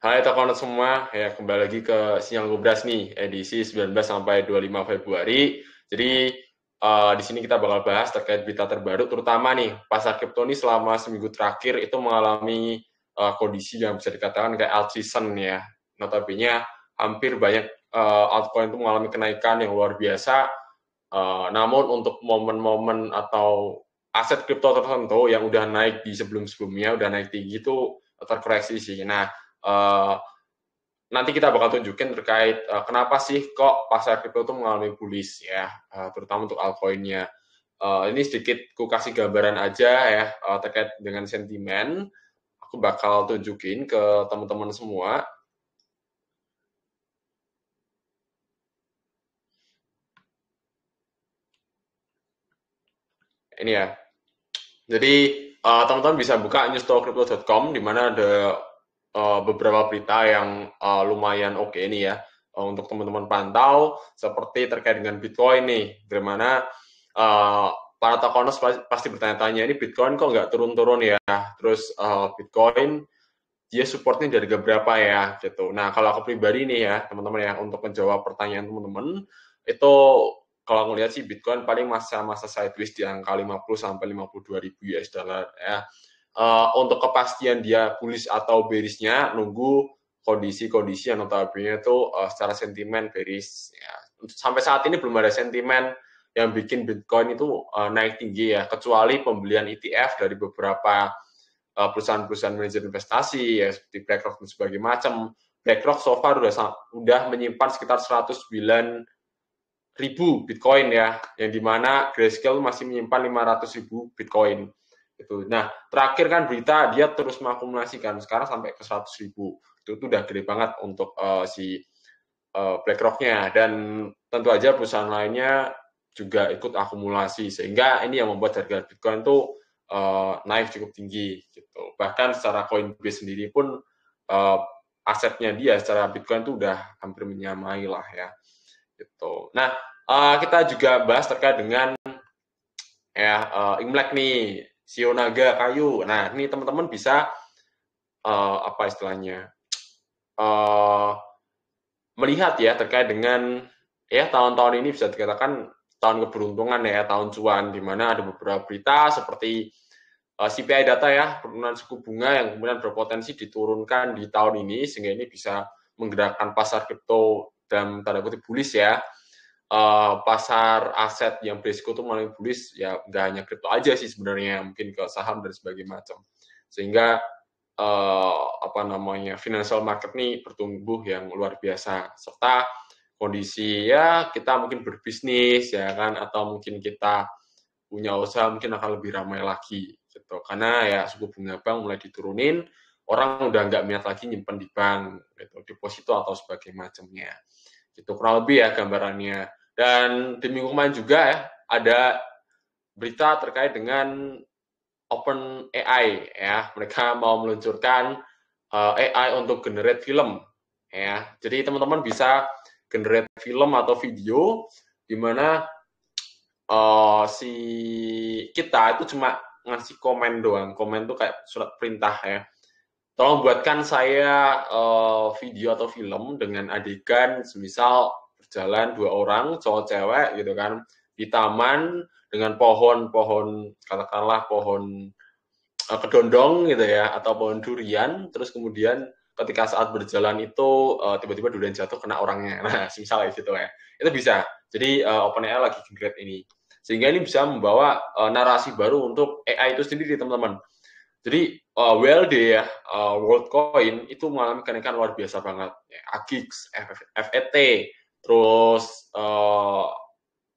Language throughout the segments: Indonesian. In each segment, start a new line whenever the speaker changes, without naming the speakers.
Hai teman-teman semua, ya kembali lagi ke Sinyal Ngobras nih, edisi 19 sampai 25 Februari. Jadi di sini kita bakal bahas terkait berita terbaru, terutama nih pasar kripto ini selama seminggu terakhir itu mengalami kondisi yang bisa dikatakan kayak alt season ya. Notabene hampir banyak altcoin itu mengalami kenaikan yang luar biasa. Namun untuk momen-momen atau aset kripto tertentu yang udah naik di sebelum-sebelumnya, udah naik tinggi itu terkoreksi sih. Nah, uh, nanti kita bakal tunjukin terkait kenapa sih kok pasar kripto itu mengalami bullish ya, terutama untuk altcoin-nya. Ini sedikit ku kasih gambaran aja ya terkait dengan sentimen. Aku bakal tunjukin ke teman-teman semua. Ini ya. Jadi teman-teman bisa buka newstocrypto.com di mana ada beberapa berita yang lumayan oke nih ya untuk teman-teman pantau seperti terkait dengan Bitcoin nih, bagaimana para tokonos pasti bertanya-tanya ini Bitcoin kok nggak turun-turun ya, terus Bitcoin dia supportnya dari berapa ya gitu. Nah kalau aku pribadi nih ya teman-teman ya untuk menjawab pertanyaan teman-teman itu kalau ngelihat sih Bitcoin paling masa-masa sideways di angka 50 sampai 52 ribu US dollar ya. Untuk kepastian dia bullish atau bearishnya nunggu kondisi-kondisi yang notabene itu secara sentimen bearish ya. Sampai saat ini belum ada sentimen yang bikin Bitcoin itu naik tinggi ya, kecuali pembelian ETF dari beberapa perusahaan-perusahaan manajer investasi ya seperti BlackRock dan sebagainya macam. BlackRock so far udah menyimpan sekitar 109 ribu Bitcoin ya, yang dimana Grayscale masih menyimpan 500 ribu Bitcoin. Itu. Nah, terakhir kan berita dia terus mengakumulasikan, sekarang sampai ke 100 ribu. Itu udah gede banget untuk si BlackRock-nya. Dan tentu aja perusahaan lainnya juga ikut akumulasi. Sehingga ini yang membuat harga Bitcoin itu naik cukup tinggi. Gitu. Bahkan secara Coinbase sendiri pun asetnya dia secara Bitcoin itu udah hampir menyamai lah ya. Gitu. Nah, kita juga bahas terkait dengan ya Imlek nih, Shio Naga kayu. Nah, ini teman-teman bisa apa istilahnya melihat ya terkait dengan ya tahun-tahun ini bisa dikatakan tahun keberuntungan ya, tahun cuan, di mana ada beberapa berita seperti CPI data ya, penurunan suku bunga yang kemudian berpotensi diturunkan di tahun ini, sehingga ini bisa menggerakkan pasar kripto dalam tanda kutip bullish ya. Pasar aset yang berisiko itu mulai bullish ya, nggak hanya kripto aja sih sebenarnya, mungkin ke saham dan sebagainya macam. Sehingga apa namanya financial market ini bertumbuh yang luar biasa, serta kondisi ya kita mungkin berbisnis ya kan, atau mungkin kita punya usaha mungkin akan lebih ramai lagi gitu, karena ya suku bunga bank mulai diturunin, orang udah nggak minat lagi nyimpen di bank gitu, deposito atau sebagainya macamnya gitu, kurang lebih ya gambarannya. Dan di minggu kemarin juga ya ada berita terkait dengan Open AI ya, mereka mau meluncurkan AI untuk generate film ya. Jadi teman-teman bisa generate film atau video di mana si kita itu cuma ngasih komen doang. Komen tuh kayak surat perintah ya. Tolong buatkan saya video atau film dengan adegan semisal berjalan dua orang cowok cewek gitu kan di taman dengan pohon-pohon, katakanlah pohon kedondong gitu ya, atau pohon durian, terus kemudian ketika saat berjalan itu tiba-tiba durian jatuh kena orangnya. Nah, misalnya gitu ya. Itu bisa. Jadi OpenAI lagi generate ini. Sehingga ini bisa membawa narasi baru untuk AI itu sendiri, teman-teman. Jadi WLD ya, WorldCoin itu mengalami kenaikan luar biasa banget. Ya, AGX, FET, terus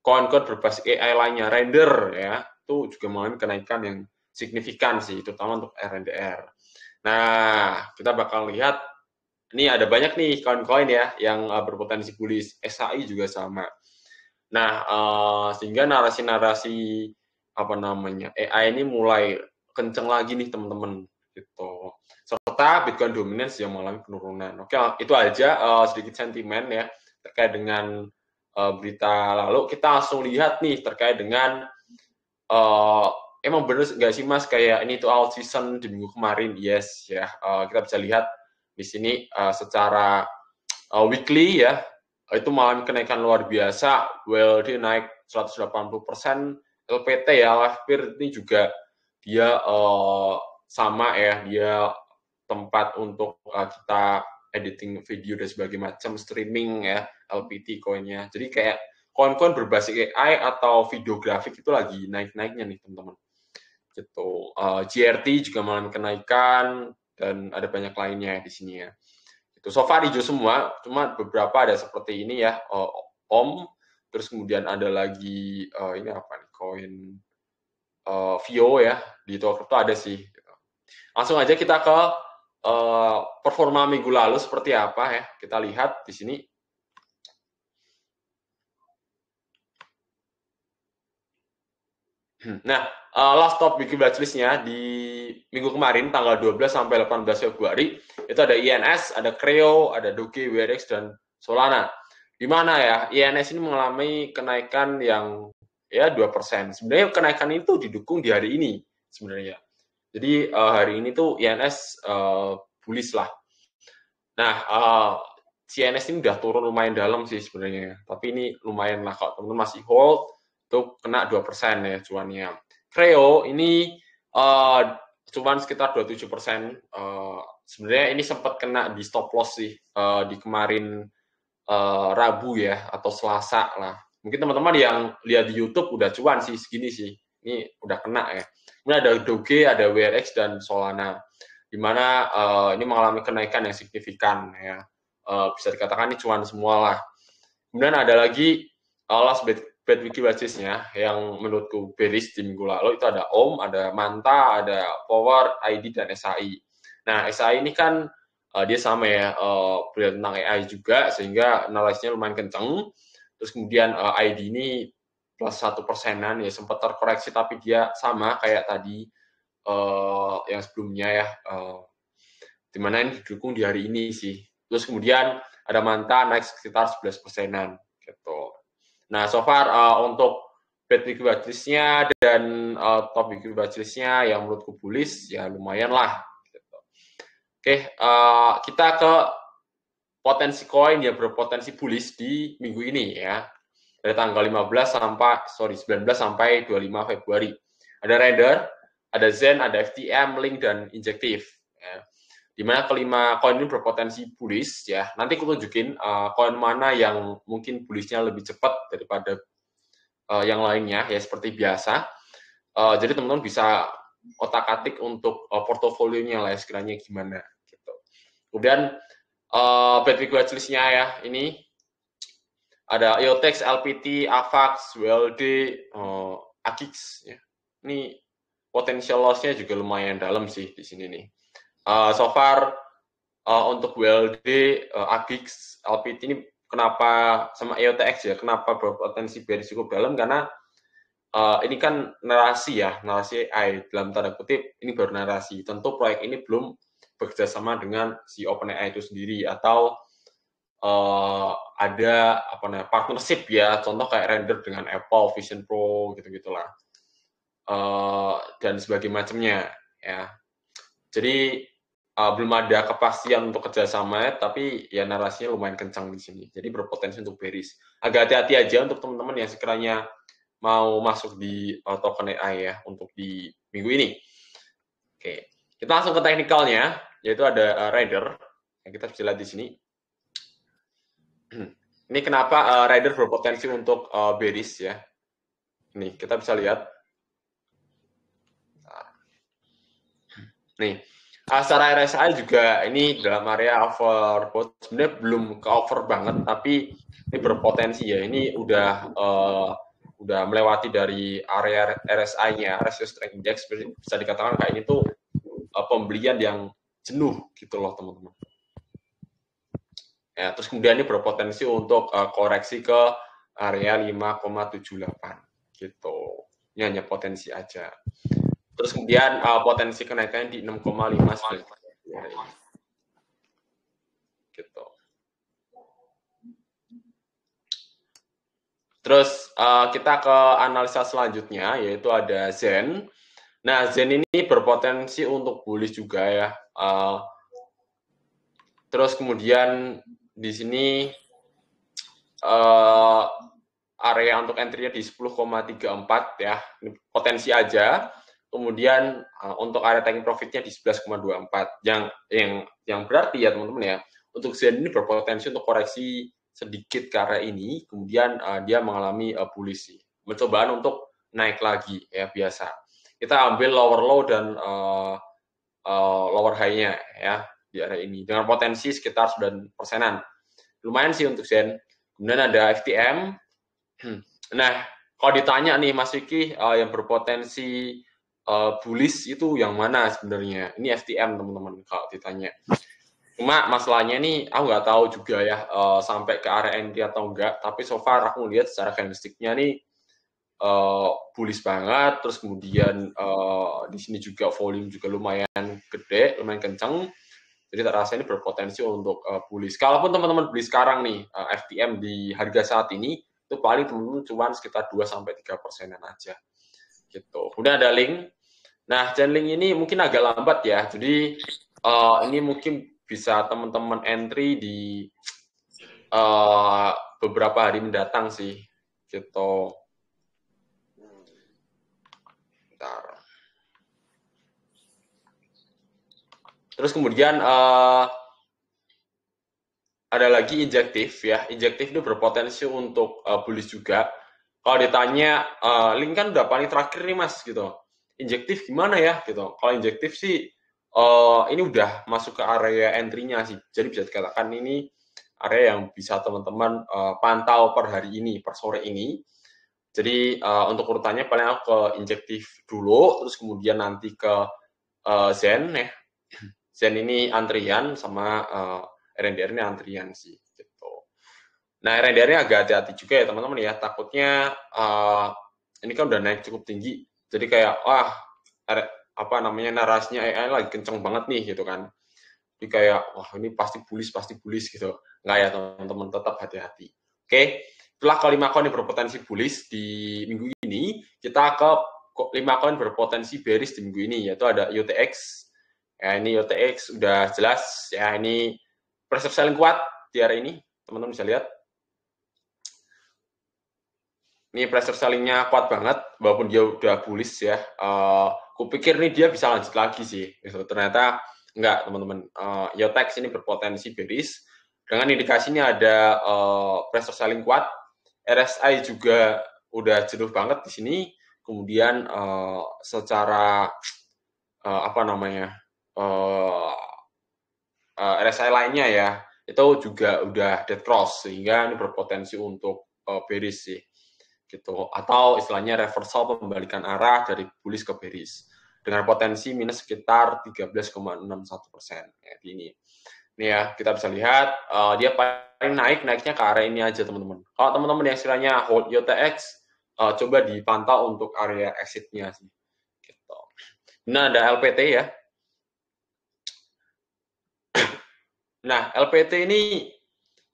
koin-koin berbasis AI lainnya, Render ya, itu juga mengalami kenaikan yang signifikan sih, terutama untuk RNDR. Nah, kita bakal lihat ini ada banyak nih koin-koin ya yang berpotensi bullish, SHI juga sama. Nah, sehingga narasi-narasi apa namanya AI ini mulai kenceng lagi nih teman-teman gitu. Serta Bitcoin dominance yang mengalami penurunan. Oke, itu aja sedikit sentimen ya terkait dengan berita lalu. Kita langsung lihat nih terkait dengan emang bener nggak sih mas kayak ini tuh out season di minggu kemarin? Yes ya, kita bisa lihat Di sini secara weekly ya, itu mengalami kenaikan luar biasa. WLD naik 180%, LPT ya, live peer ini juga dia sama ya, dia tempat untuk kita editing video dan sebagainya macam, streaming ya, LPT koinnya. Jadi kayak koin-koin berbasis AI atau videografik itu lagi naik-naiknya nih teman-teman. Gitu. GRT juga mengalami kenaikan dan ada banyak lainnya di sini ya. Itu so far hijau semua, cuma beberapa ada seperti ini ya, OM, terus kemudian ada lagi ini apa nih, koin VIO ya, di Tokyo itu ada sih. Langsung aja kita ke performa minggu lalu seperti apa ya, kita lihat di sini. Nah, last top weekly watchlist-nya di minggu kemarin, tanggal 12 sampai 18 Februari, itu ada INS, ada Creo, ada Doge, WRX, dan Solana. Di mana ya, INS ini mengalami kenaikan yang ya 2%. Sebenarnya kenaikan itu didukung di hari ini sebenarnya. Jadi hari ini tuh INS bullish lah. Nah, CNS ini udah turun lumayan dalam sih sebenarnya. Tapi ini lumayan lah, kalau teman-teman masih hold, itu kena 2% ya cuannya. Creo ini cuman sekitar 27%. Sebenarnya ini sempat kena di stop loss sih di kemarin Rabu ya, atau Selasa lah. Mungkin teman-teman yang lihat di YouTube udah cuan sih segini sih. Ini udah kena ya. Kemudian ada Doge, ada WRX, dan Solana. Di mana ini mengalami kenaikan yang signifikan ya. Bisa dikatakan ini cuan semua lah. Kemudian ada lagi last bad weekly watchlist-nya yang menurutku bearish di minggu lalu, itu ada OM, ada Manta, ada Power, ID, dan SAI. Nah, SAI ini kan dia sama ya, belajar tentang AI juga, sehingga analysisnya lumayan kenceng. Terus kemudian ID ini plus 1%-an ya, sempat terkoreksi, tapi dia sama kayak tadi yang sebelumnya ya, dimana ini didukung di hari ini sih. Terus kemudian ada Manta naik sekitar 11%-an gitu. Nah, so far untuk bad weekly watchlist-nya dan top weekly watchlist-nya yang menurutku bullish ya lumayan lah. Gitu. Oke, kita ke potensi koin yang berpotensi bullish di minggu ini ya. Dari tanggal 19 sampai 25 Februari. Ada Raider, ada Zen, ada FTM, Link, dan Injective. Ya. Di mana kelima koin ini berpotensi bullish ya. Nanti aku tunjukin koin mana yang mungkin bullishnya lebih cepat daripada yang lainnya ya, seperti biasa. Jadi teman-teman bisa otak-atik untuk portofolionya lah ya, sekiranya gimana gitu. Kemudian bad weekly watchlist-nya ya, ini ada EOTX, LPT, AVAX, WLD, AGIX ya. Ini potential loss-nya juga lumayan dalam sih di sini nih. So far untuk WLD, AGIX, LPT ini kenapa sama EOTX ya, kenapa berpotensi bearish cukup dalam, karena ini kan narasi ya, narasi AI dalam tanda kutip, ini baru narasi. Tentu proyek ini belum bekerja sama dengan si OpenAI itu sendiri, atau ada apa namanya, partnership ya, contoh kayak Render dengan Apple Vision Pro gitu-gitulah, dan sebagainya macamnya ya. Jadi belum ada kepastian untuk kerjasama, tapi ya narasinya lumayan kencang di sini. Jadi berpotensi untuk bearish. Agak hati-hati aja untuk teman-teman yang sekiranya mau masuk di token AI ya untuk di minggu ini. Oke, kita langsung ke teknikalnya, yaitu ada Rider yang kita bisa lihat di sini. Ini kenapa Rider berpotensi untuk bearish ya. Nih, kita bisa lihat. Nih, secara RSI juga ini dalam area overbought, sebenarnya belum ke over banget, tapi ini berpotensi ya. Ini udah melewati dari area RSI-nya, Ratio Strength Index, bisa dikatakan kayak ini tuh pembelian yang jenuh gitu loh teman-teman. Ya, terus kemudian ini berpotensi untuk koreksi ke area 5,78 gitu. Ini hanya potensi aja. Terus kemudian potensi kenaikannya di 6,5 gitu. Terus kita ke analisa selanjutnya, yaitu ada Zen. Nah, Zen ini berpotensi untuk bullish juga ya. Terus kemudian di sini area untuk entry-nya di 10,34 ya, ini potensi aja. Kemudian untuk area taking profit-nya di 11,24. Yang berarti ya teman-teman ya, untuk Zen ini berpotensi untuk koreksi sedikit ke area ini, kemudian dia mengalami bullish sih. Percobaan untuk naik lagi ya biasa. Kita ambil lower low dan lower high-nya ya di area ini dengan potensi sekitar 9%-an. Lumayan sih untuk Zen. Kemudian ada FTM. Nah, kalau ditanya nih Mas Vicky, yang berpotensi bullish itu yang mana sebenarnya? Ini FTM teman-teman kalau ditanya. Cuma masalahnya nih, aku nggak tahu juga ya sampai ke area entry atau enggak. Tapi so far aku lihat secara candlestick-nya nih bullish banget. Terus kemudian di sini juga volume juga lumayan gede, lumayan kenceng. Jadi tak rasa ini berpotensi untuk bullish. Kalaupun teman-teman beli sekarang nih FTM di harga saat ini, itu paling teman-teman cuan sekitar 2-3%-an aja. Gitu. Udah ada link. Nah, link ini mungkin agak lambat ya. Jadi ini mungkin bisa teman-teman entry di beberapa hari mendatang sih. Gitu. Bentar. Terus kemudian ada lagi injektif ya. Injektif itu berpotensi untuk bullish juga. Kalau ditanya, link kan udah paling terakhir nih mas gitu. Injektif gimana ya gitu. Kalau injektif sih ini udah masuk ke area entry-nya sih. Jadi bisa dikatakan ini area yang bisa teman-teman pantau per hari ini, per sore ini. Jadi untuk urutannya paling aku ke injektif dulu, terus kemudian nanti ke Zen ya. Zen ini antrian sama RNDR ini antrian sih gitu. Nah RNDR-nya agak hati-hati juga ya teman-teman ya, takutnya ini kan udah naik cukup tinggi, jadi kayak wah apa namanya narasinya AI lagi kenceng banget nih gitu kan, jadi kayak wah ini pasti bullish gitu. Nggak ya teman-teman, tetap hati-hati. Oke, itulah kelima koin yang berpotensi bullish di minggu ini. Kita ke 5 koin berpotensi bearish di minggu ini, yaitu ada UTX. Ya, ini UTX udah jelas ya, ini pressure selling kuat di area ini, teman-teman bisa lihat. Ini pressure sellingnya kuat banget, walaupun dia udah bullish ya. Kupikir nih dia bisa lanjut lagi sih. Gitu. Ternyata enggak, teman-teman. UTX ini berpotensi bearish. Dengan indikasinya ada pressure selling kuat. RSI juga udah jenuh banget di sini. Kemudian secara apa namanya RSI lainnya ya, itu juga udah dead cross, sehingga ini berpotensi untuk bearish sih gitu, atau istilahnya reversal, pembalikan arah dari bullish ke bearish dengan potensi minus sekitar 13,61% ya, ini ya kita bisa lihat dia paling naiknya ke area ini aja teman-teman. Kalau teman-teman yang istilahnya hold UTX coba dipantau untuk area exitnya sih gitu. Nah ada LPT ya. Nah, LPT ini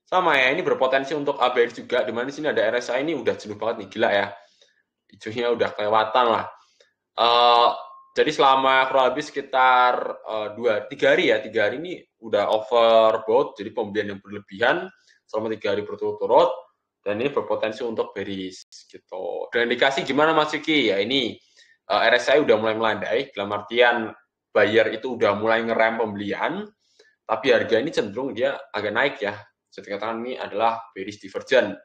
sama ya, ini berpotensi untuk bearish juga, di mana di sini ada RSI ini udah jenuh banget nih, gila ya. Hijaunya udah kelewatan lah. Jadi selama kurang lebih sekitar 3 hari ya, 3 hari ini udah overbought, jadi pembelian yang berlebihan selama 3 hari berturut-turut, dan ini berpotensi untuk bearish gitu. Dan indikasi gimana Mas Vicky? Ya ini RSI udah mulai melandai, dalam artian buyer itu udah mulai ngerem pembelian, tapi harga ini cenderung dia agak naik ya. Saya katakan ini adalah bearish divergent.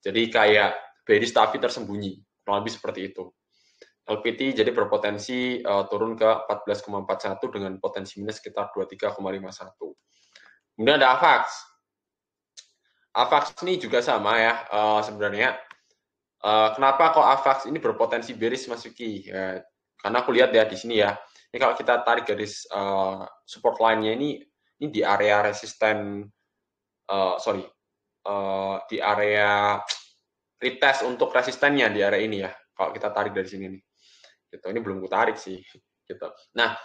Jadi kayak bearish tapi tersembunyi, kurang lebih seperti itu. LPT jadi berpotensi turun ke 14,41 dengan potensi minus sekitar 23,51. Kemudian ada AVAX. AVAX ini juga sama ya sebenarnya. Kenapa kok AVAX ini berpotensi bearish Mas Vicky? Ya, karena aku lihat ya di sini ya. Ini kalau kita tarik garis support line-nya ini di area resisten, di area retest untuk resistennya di area ini ya. Kalau kita tarik dari sini nih, gitu. Ini belum gue tarik sih, gitu. Nah,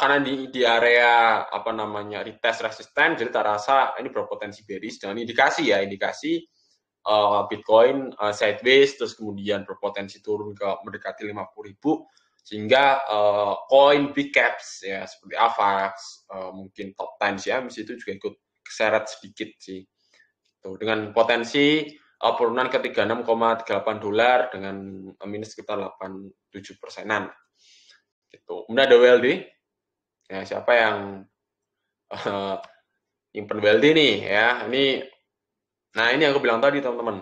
karena di area apa namanya retest resisten, jadi tak rasa ini berpotensi bearish dengan indikasi Bitcoin sideways, terus kemudian berpotensi turun ke mendekati 50.000. Sehingga koin big caps ya seperti AVAX, mungkin top 10 CMC itu juga ikut keseret sedikit sih. Tuh, dengan potensi penurunan ke $36,38 dengan minus sekitar 87%-an. Gitu. Kemudian ada WLD. Ya, siapa yang nyimpen WLD nih ya? Nah ini yang aku bilang tadi teman-teman.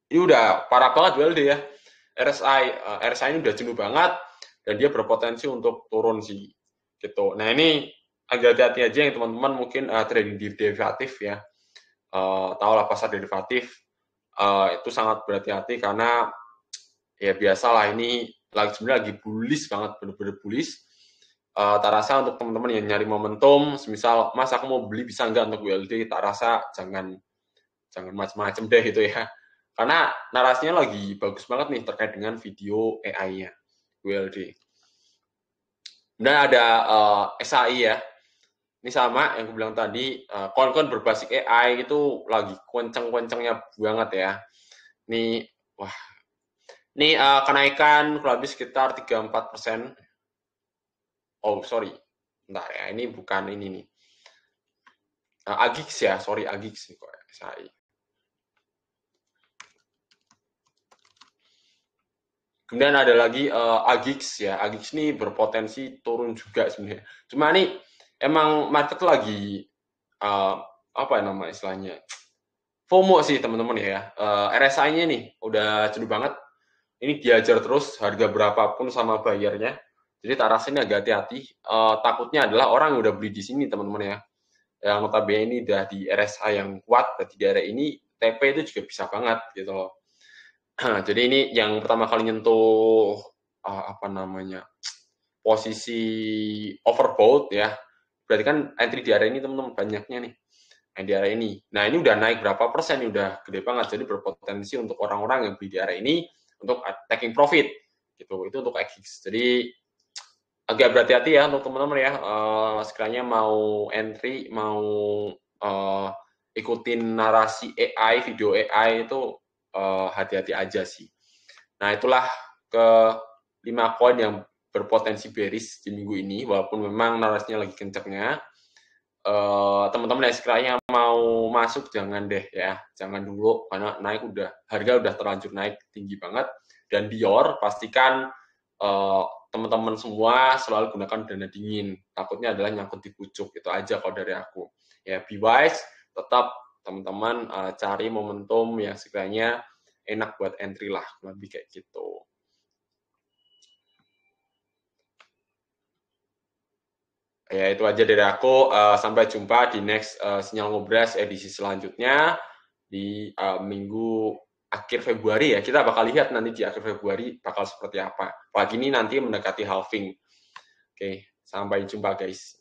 Ini udah parah banget WLD ya. RSI ini udah jenuh banget dan dia berpotensi untuk turun sih. Gitu. Nah ini agak hati-hati aja yang teman-teman mungkin trading di derivatif ya. Tahulah pasar derivatif itu sangat berhati-hati karena ya biasalah ini sebenarnya lagi bullish banget, bener-bener bullish. Tak rasa untuk teman-teman yang nyari momentum, misal Mas aku mau beli bisa nggak untuk WLD, tak rasa jangan macam-macam deh gitu ya. Karena narasinya lagi bagus banget nih terkait dengan video AI-nya WLD. Kemudian ada SAI ya. Ini sama yang aku bilang tadi, koin-koin berbasis AI itu lagi kenceng-kencengnya banget ya. Ini, wah, ini kenaikan kurang lebih sekitar 3-4%. Oh, sorry. Bentar ya, ini bukan ini nih. Agix ya, sorry Agix nih kok SAI. Kemudian ada lagi Agix ya. Agix ini berpotensi turun juga sebenarnya. Cuma nih emang market lagi apa ya nama istilahnya? FOMO sih teman-teman ya. RSI-nya nih udah jenuh banget. Ini diajar terus harga berapapun sama bayarnya. Jadi tak rasa ini agak hati-hati. Takutnya adalah orang yang udah beli di sini teman-teman ya. Yang notabene ini udah di RSI yang kuat, berarti di area ini TP itu juga bisa banget gitu loh. Jadi ini yang pertama kali nyentuh apa namanya posisi overbought ya. Berarti kan entry di area ini teman-teman banyaknya nih. Di area ini. Nah ini udah naik berapa persen? Ini udah gede banget. Jadi berpotensi untuk orang-orang yang beli di area ini untuk taking profit gitu. Itu untuk X. Jadi agak berhati-hati ya untuk teman-teman ya. Sekiranya mau entry, mau ikutin narasi AI, video AI itu hati-hati aja sih. Nah itulah ke 5 koin yang berpotensi bearish di minggu ini, walaupun memang narasinya lagi kencangnya. Teman-teman yang sekiranya mau masuk jangan deh ya, jangan dulu karena harga udah terlanjur naik tinggi banget. Dan Dior pastikan teman-teman semua selalu gunakan dana dingin. Takutnya adalah nyangkut di pucuk, itu aja kalau dari aku. Ya be wise, tetap teman-teman cari momentum yang sekiranya enak buat entry lah, lebih kayak gitu. Ya itu aja dari aku. Sampai jumpa di next Sinyal Ngobras edisi selanjutnya di minggu akhir Februari ya. Kita bakal lihat nanti di akhir Februari bakal seperti apa. Apalagi ini nanti mendekati halving. Oke, sampai jumpa guys.